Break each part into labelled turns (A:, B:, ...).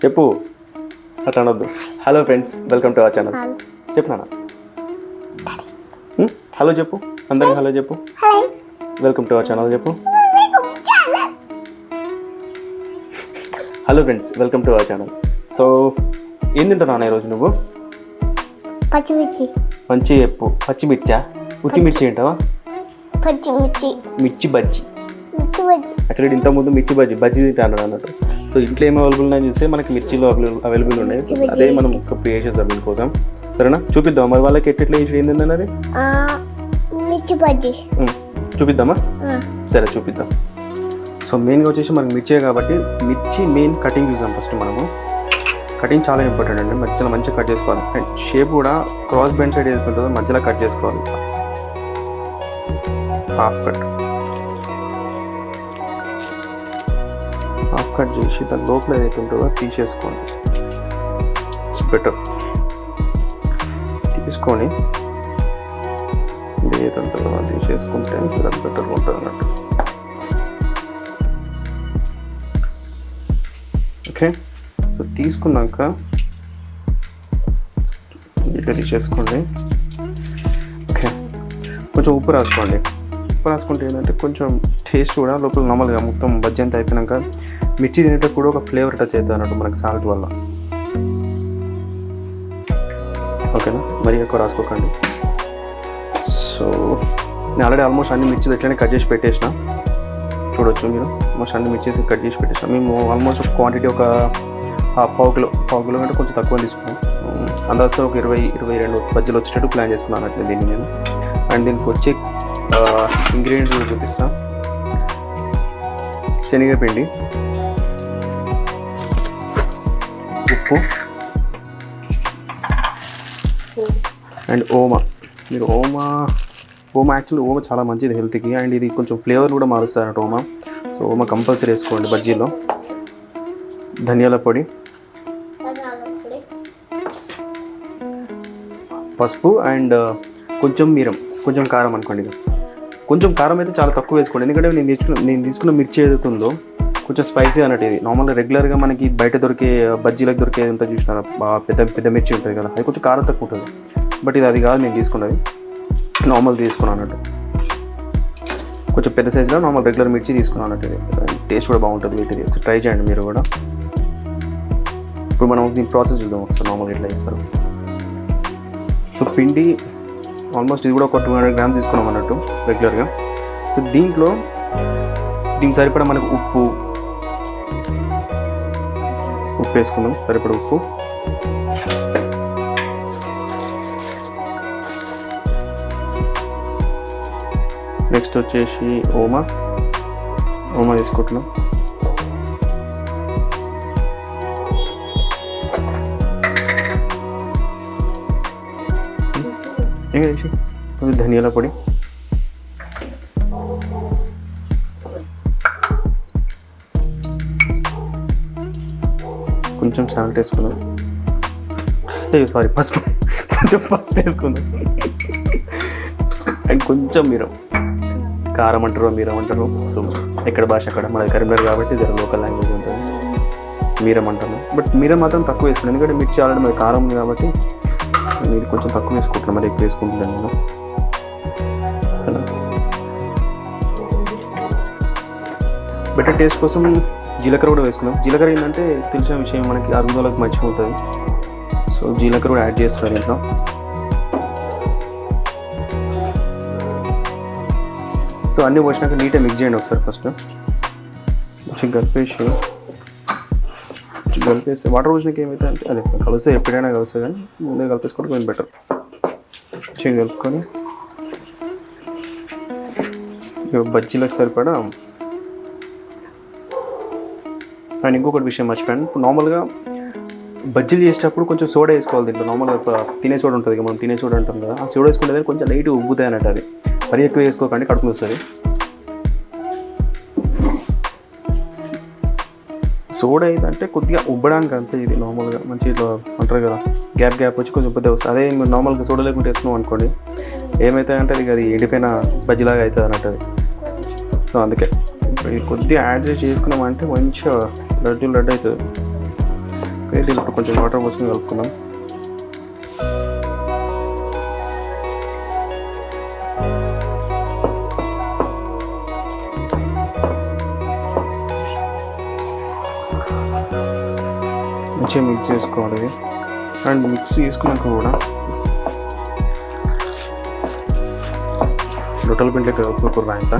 A: చెప్పు, అట్లా అనొద్దు. Hello friends, welcome to our channel. చెప్పు నాన్న. హలో చెప్పు, అందరికి హలో చెప్పు. వెల్కమ్ టు అవర్ ఛానల్ చెప్పు. Hello friends, welcome to our channel. So ఏం తింటావు నాన్న ఈరోజు నువ్వు?
B: పచ్చిమిర్చి.
A: మంచి చెప్పు. పచ్చిమిర్చా? ఉత్తి మిర్చి తింటావా?
B: పచ్చిమిర్చి.
A: మిర్చి బజ్జీ.
B: మిర్చి బజ్జి.
A: యాక్చువల్లీ ఇంతకుముందు మిర్చి బజ్జీ తింటాను అన్నట్టు. సో ఇంట్లో ఏం అవైలబుల్ ఉన్నాయని చూస్తే మనకి మిర్చిలో అవైలబుల్ ఉన్నాయి. సో అదే మనం ప్రిపేర్ చేసేద్దాం దీనికోసం. సరేనా? చూపిద్దాం మరి వాళ్ళకి ఎట్లా ఏంటంటే అది
B: మిర్చి బజ్జి
A: చూపిద్దామా? సరే చూపిద్దాం. సో మెయిన్గా వచ్చేసి మనకి మిర్చే కాబట్టి మిర్చి మెయిన్ కటింగ్ చూసాం. ఫస్ట్ మనము కటింగ్ చాలా ఇంపార్టెంట్ అండి. మధ్యలో మంచిగా కట్ చేసుకోవాలి. అండ్ షేప్ కూడా క్రాస్ బెండ్ సైడ్ వేసుకుంటుందో మధ్యలో కట్ చేసుకోవాలి. హాఫ్ కట్ చేసి దాని లోపల ఏదైతే ఉంటుందో తీసేసుకోండి. It's better. తీసుకొని ఏదైతే ఉంటుందో అది తీసేసుకుంటే చాలా బెటర్గా ఉంటుంది అన్నట్టు. ఓకే, సో తీసుకున్నాక ఇట్లా తీసేసుకోండి. ఓకే, కొంచెం ఉప్పు రాసుకోండి. ఉప్పు రాసుకుంటే ఏంటంటే కొంచెం టేస్ట్ కూడా లోపల నార్మల్గా మొత్తం బజ్జీ అంతా అయిపోయినాక మిర్చి తినేటప్పుడు కూడా ఒక ఫ్లేవర్ టచ్ అవుతుంది అన్నట్టు మనకు సాల్ట్ వల్ల. ఓకేనా? మరీ ఎక్కువ రాసుకోకండి. సో నేను ఆల్రెడీ ఆల్మోస్ట్ అన్ని మిర్చి ఎట్లనే కట్ చేసి పెట్టేసిన. చూడొచ్చు మీరు, ఆల్మోస్ట్ అన్ని మిర్చేసి కట్ చేసి పెట్టేసిన. మేము ఆల్మోస్ట్ ఒక క్వాంటిటీ ఒక పావు కిలో కంటే కొంచెం తక్కువ తీసుకున్నాం. అందాజుతో ఒక 20-22 బజ్జీలు వచ్చేటట్టు ప్లాన్ చేసుకున్నాను అన్నట్టు దీన్ని నేను. అండ్ దీనికి వచ్చే ఇంగ్రీడియంట్స్ కూడా చూపిస్తాను. శనగపిండి, ఉప్పు అండ్ ఓమా. మీరు ఓమా యాక్చువల్లీ ఓమా చాలా మంచిది హెల్త్కి. అండ్ ఇది కొంచెం ఫ్లేవర్ కూడా మారుస్తుంది అన్నట్టు ఓమా. సో ఓమా కంపల్సరీ వేసుకోండి బజ్జీలో. ధనియాల పొడి, పసుపు అండ్ కొంచెం మిరం, కొంచెం కారం అనుకోండి. కొంచెం కారం అయితే చాలా తక్కువ వేసుకోండి. ఎందుకంటే నేను తీసుకున్న మిర్చి ఏదైతే ఉందో కొంచెం స్పైసీ అన్నట్టు. ఇది నార్మల్గా రెగ్యులర్గా మనకి బయట దొరికే బజ్జీలకు దొరికేది ఉంటుంది చూసినారా, పెద్ద మిర్చి ఉంటుంది కదా, అది కొంచెం కారం తక్కువ ఉంటుంది. బట్ అది కాదు నేను తీసుకున్నది, నార్మల్ తీసుకున్నాను అన్నట్టు. కొంచెం పెద్ద సైజులో నార్మల్ రెగ్యులర్ మిర్చి తీసుకున్నాను అన్నట్టు. టేస్ట్ కూడా బాగుంటుంది వీటిది. ట్రై చేయండి మీరు కూడా. ఇప్పుడు మనం దీని ప్రాసెస్ చూద్దాం ఒకసారి నార్మల్గా ఎట్లా చేస్తారు. సో పిండి ఆల్మోస్ట్ ఇది కూడా ఒక 200 grams తీసుకున్నాం అన్నట్టు రెగ్యులర్గా. సో దీనికి సరిపడా మనకు ఉప్పు వేసుకుందాం. సరిపడా ఉప్పు, నెక్స్ట్ వచ్చేసి ఓమా తీసుకుంటున్నాం. ధనియాల పొడి, కొంచెం సాల్ట్ వేసుకుందాం. పసుపు, కొంచెం పసుపు వేసుకుందాం. అండ్ కొంచెం మిరం, కారం అంటారు మిరం అంటారు. సో ఎక్కడ భాష అక్కడ, మనది కరీంనగర్ కాబట్టి జర లోకల్ లాంగ్వేజ్ ఉంటుంది. మిరం అంటాను, బట్ మిరం మాత్రం తక్కువ వేసుకున్నాను. ఎందుకంటే మిర్చి ఆల్రెడీ మరి కారం ఉంది కాబట్టి మీరు కొంచెం తక్కువ వేసుకుంటున్నాను, మరి ఎక్కువ వేసుకుంటున్నాను నేను. సరే, బెటర్ టేస్ట్ కోసం జీలకర్ర కూడా వేసుకున్నాం. జీలకర్ర ఏంటంటే తెలిసిన విషయం, మనకి అరుగుదలకు మంచిగా ఉంటుంది. సో జీలకర్ర కూడా యాడ్ చేస్తున్నాను ఇంట్లో. సో అన్నీ పోసినాక నీట్గా మిక్స్ చేయండి ఒకసారి. ఫస్ట్ కొంచెం కలిపేస్తే వాటర్ పోసినాక ఏమైతే అంటే అదే కలిస్తే ఎప్పుడైనా కలుస్తుంది, కానీ ముందే కలిపేసుకోవడం కొంచెం బెటర్. కొంచెం కలుపుకొని బజ్జీలకు సరిపడా. అండ్ ఇంకొకటి విషయం మర్చిపోయాను, ఇప్పుడు నార్మల్గా బజ్జీలు చేసేటప్పుడు కొంచెం సోడా వేసుకోవాలి దీంట్లో. నార్మల్గా తినే సోడా ఉంటుంది కదా, మనం తినే సోడా అంటాం కదా, ఆ సోడా వేసుకుంటే కొంచెం లైట్ ఉబ్బుతాయి అన్నట్టు. అది మరీ ఎక్కువ వేసుకోకండి, కడుపు వస్తుంది. సోడా ఏంటంటే కొద్దిగా ఉబ్బడానికి అంతే. ఇది నార్మల్గా మంచి ఇట్లా అంటారు కదా, గ్యాప్ వచ్చి కొంచెం పెద్ద వస్తుంది. అదే మీరు నార్మల్గా సోడా లేకుండా వేసుకున్నాం అనుకోండి, ఏమవుతాయంటే అది ఎండిపోయిన బజ్జీలాగా అవుతుంది అన్నట్టు అది. సో అందుకే కొద్దిగా యాడ్ చేసుకున్నామంటే మంచిగా లడ్డు అవుతుంది. ఓకే, దీంట్లో కొంచెం వాటర్ పోసుకొని కలుపుకుందాం. మంచిగా మిక్స్ చేసుకోవాలి ఇది. అండ్ మిక్స్ చేసుకున్నాక కూడా రొట్టెల పిండి కలుపుకోకూడదు, ఇంత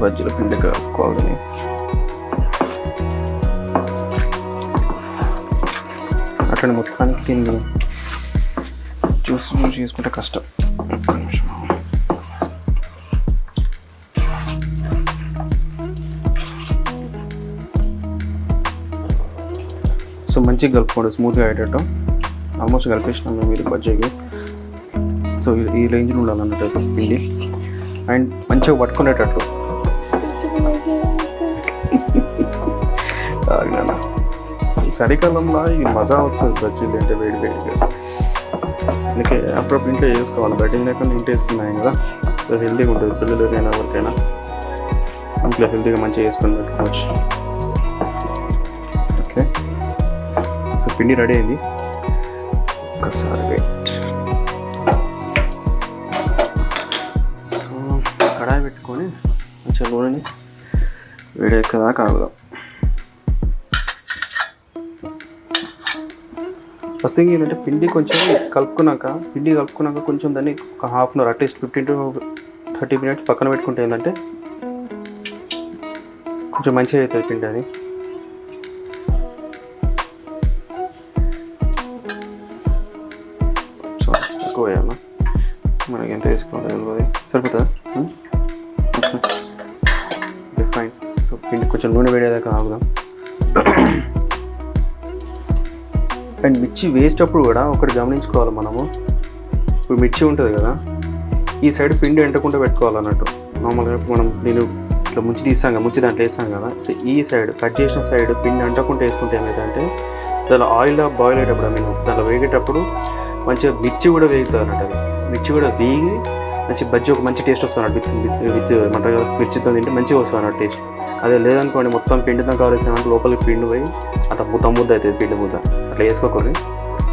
A: బజ్జీల పిండి కలుపుకోవాలి. అట్లనే మొత్తానికి తిండి జ్యూస్ చేసుకుంటే కష్టం. సో మంచిగా కలుపుకోండి, స్మూత్గా అయ్యేటట్టు. ఆల్మోస్ట్ కలిపేసినాం మీరు బజ్జీకి. సో ఈ రేంజ్లో ఉండాలన్నట్టు పిండి. అండ్ మంచిగా పట్టుకునేటట్టు. చలికాలంలో ఈ మజా వస్తుంది బజ్జీలు అంటే వేడి వేడిగా. అందుకే అప్పుడప్పుడు ఇంట్లో చేసుకోవాలి, బయట లేకుండా ఇంట్లో వేసుకున్నాయి కదా. సో హెల్తీగా ఉంటుంది, పిల్లలకైనా ఎవరికైనా ఇంట్లో హెల్తీగా మంచిగా వేసుకొని పెట్టుకోవచ్చు. ఓకే, సో పిండి రెడీ అయింది. ఒకసారి వెయిట్. సో కడాయి పెట్టుకొని మంచిగా నూనెని వేడి ఎక్కదాకా ఆగుదాం. ఫస్ట్ థింగ్ ఏంటంటే పిండి కొంచెం కలుపుకున్నాక కొంచెం దాన్ని ఒక half an hour at least 15 to 30 minutes పక్కన పెట్టుకుంటే ఏంటంటే కొంచెం మంచిగా అవుతుంది పిండి. అది సో ఎక్కువ వేయాలా, మనకి ఎంత వేసుకోవాలి తెలియదు, సరిపోతుందా? Okay fine. సో పిండి కొంచెం నూనె వేడేదాకా ఆగుదాం. అండ్ మిర్చి వేసేటప్పుడు కూడా ఒకటి గమనించుకోవాలి మనము. ఇప్పుడు మిర్చి ఉంటుంది కదా, ఈ సైడ్ పిండి ఎంటకుండా పెట్టుకోవాలన్నట్టు. నార్మల్గా మనం దీన్ని ఇట్లా ముంచి తీస్తాం, ముంచి దాంట్లో వేస్తాం కదా. సో ఈ సైడ్ కట్ చేసిన సైడ్ పిండి అంటకుండా వేసుకుంటే ఏమైందంటే దానిలో ఆయిల్ బాయిల్ అయ్యేటప్పుడు, దానిలో వేగేటప్పుడు మంచిగా మిర్చి కూడా వేగుతుంది అన్నట్టు. అది మిర్చి కూడా వేగి మంచి బజ్జీ ఒక మంచి టేస్ట్ వస్తుంది అన్నట్టు. విత్ ఏమంటారు కదా, మిర్చితో తింటే మంచిగా వస్తుంది అన్నట్టు టేస్ట్. అదే లేదనుకోండి మొత్తం పిండితో కావాల్సిన లోపలికి పిండి పోయి అంత ముద్ద అవుతుంది, పిండి ముద్ద. అట్లా వేసుకోకూడదు,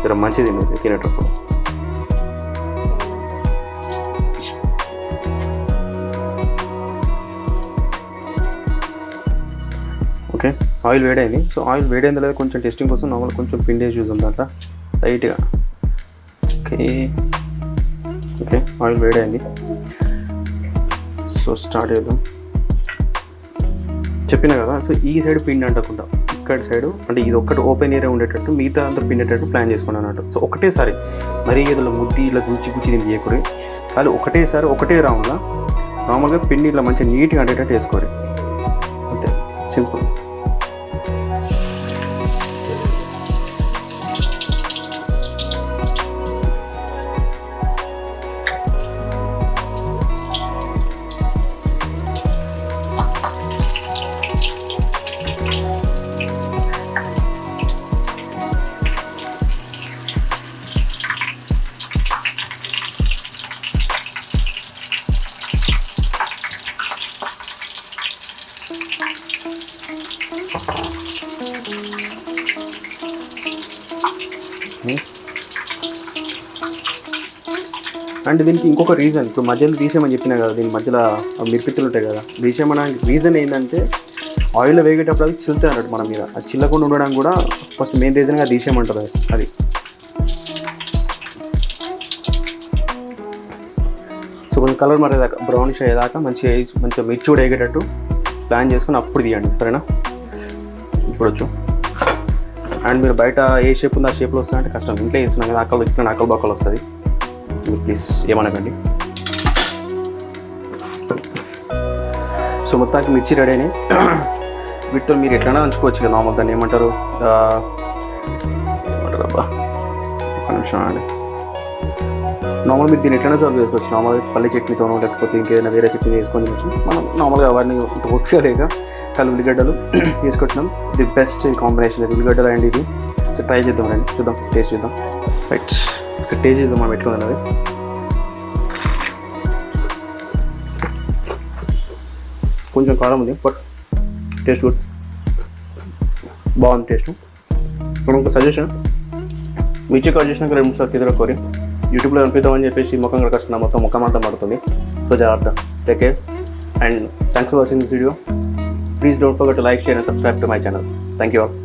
A: జర మంచిది తినేటప్పుడు. ఓకే, ఆయిల్ వేడైంది. సో ఆయిల్ వేడైంది లేదా కొంచెం టెస్టింగ్ కోసం నార్మల్ కొంచెం పిండి వేసి చూద్దాం దాంట్లో లైట్గా. ఓకే ఓకే, ఆయిల్ వేడైంది. సో స్టార్ట్ చేద్దాం. చెప్పినా కదా, సో ఈ సైడ్ పిండి అంటకుండా ఇక్కడ సైడు అంటే ఇది ఒక్కటి ఓపెన్ ఏరియా ఉండేటట్టు మిగతా అంతా పిండేటట్టు ప్లాన్ చేసుకున్నాను అన్నట్టు. సో ఒకటేసారి మరీ ఏదో ముద్ది ఇలా గుచ్చి దీన్ని చేయకూడదు. కానీ ఒకటేసారి ఒకటే రౌండ్లో నార్మల్గా పిండి ఇలా మంచిగా నీట్గా అంటేటట్టు వేసుకోరు. అంతే, సింపుల్. అండ్ దీనికి ఇంకొక రీజన్, ఇప్పుడు మధ్యలో తీసేయమని చెప్పినా కదా, దీని మధ్యలో మిరిపిత్తులు ఉంటాయి కదా, తీసేయమనడానికి రీజన్ ఏంటంటే ఆయిల్లో వేగేటప్పుడు అది చిల్లుతాయి అన్నట్టు మన మీద. అది చిల్లకుండా ఉండడానికి కూడా ఫస్ట్ మెయిన్ రీజన్గా తీసేయమంటారు అది. సో కొంచెం కలర్ మరేదాకా బ్రౌనిష్ అయ్యేదాకా మంచిగా మిర్చి కూడా వేగేటట్టు ప్లాన్ చేసుకుని అప్పుడు తీయండి, సరేనా? ఇప్పుడు వచ్చు. అండ్ మీరు బయట ఏ షేప్ ఉందో ఆ షేప్లో వస్తుందంటే కష్టం. ఇంట్లో వేస్తున్నాం కదా, అక్కలు ఇట్లా అక్కలు బక్కలు వస్తుంది. ప్లీజ్ ఏమనకండి. సో మొత్తానికి మిర్చి రెడీ అయినాయి. వీటితో మీరు ఎట్లైనా ఉంచుకోవచ్చు కదా, నార్మల్ దాన్ని ఏమంటారు అబ్బా ఒక నిమిషం అండి. నార్మల్ మీరు దీన్ని ఎట్లైనా సర్వ్ చేసుకోవచ్చు. నార్మల్ పల్లి చట్నీతోనో లేకపోతే ఇంకేదైనా వేరే చట్నీ వేసుకొని తినచ్చు. మనం నార్మల్గా అవన్నీ ఓపిక లేక ఉల్లిగడ్డలు వేసుకుంటున్నాం. ది బెస్ట్ కాంబినేషన్ ఇది ఉల్లిగడ్డలు అండ్ ఇది. సో ట్రై చేద్దాం రండి, చూద్దాం, టేస్ట్ చేద్దాం. రైట్, ఒకసారి టేస్ట్ చేద్దాం మనం ఎట్లా ఉన్నది. కొంచెం కారం ఉంది బట్ టేస్ట్ గుడ్, బాగుంది టేస్ట్. ఇప్పుడు ఒక సజెషన్, మిర్చి కట్ చేసినాక 2 నిమిషాలు చేతిలో కోరి యూట్యూబ్లో కనిపిద్దామని చెప్పేసి ముఖం కడుకొస్తున్నా, మొత్తం ముఖం అంతా పడుతుంది. సో జాగ్రత్త, take care and thanks for watching this video. Please don't forget to like, share and subscribe to my channel. Thank you all.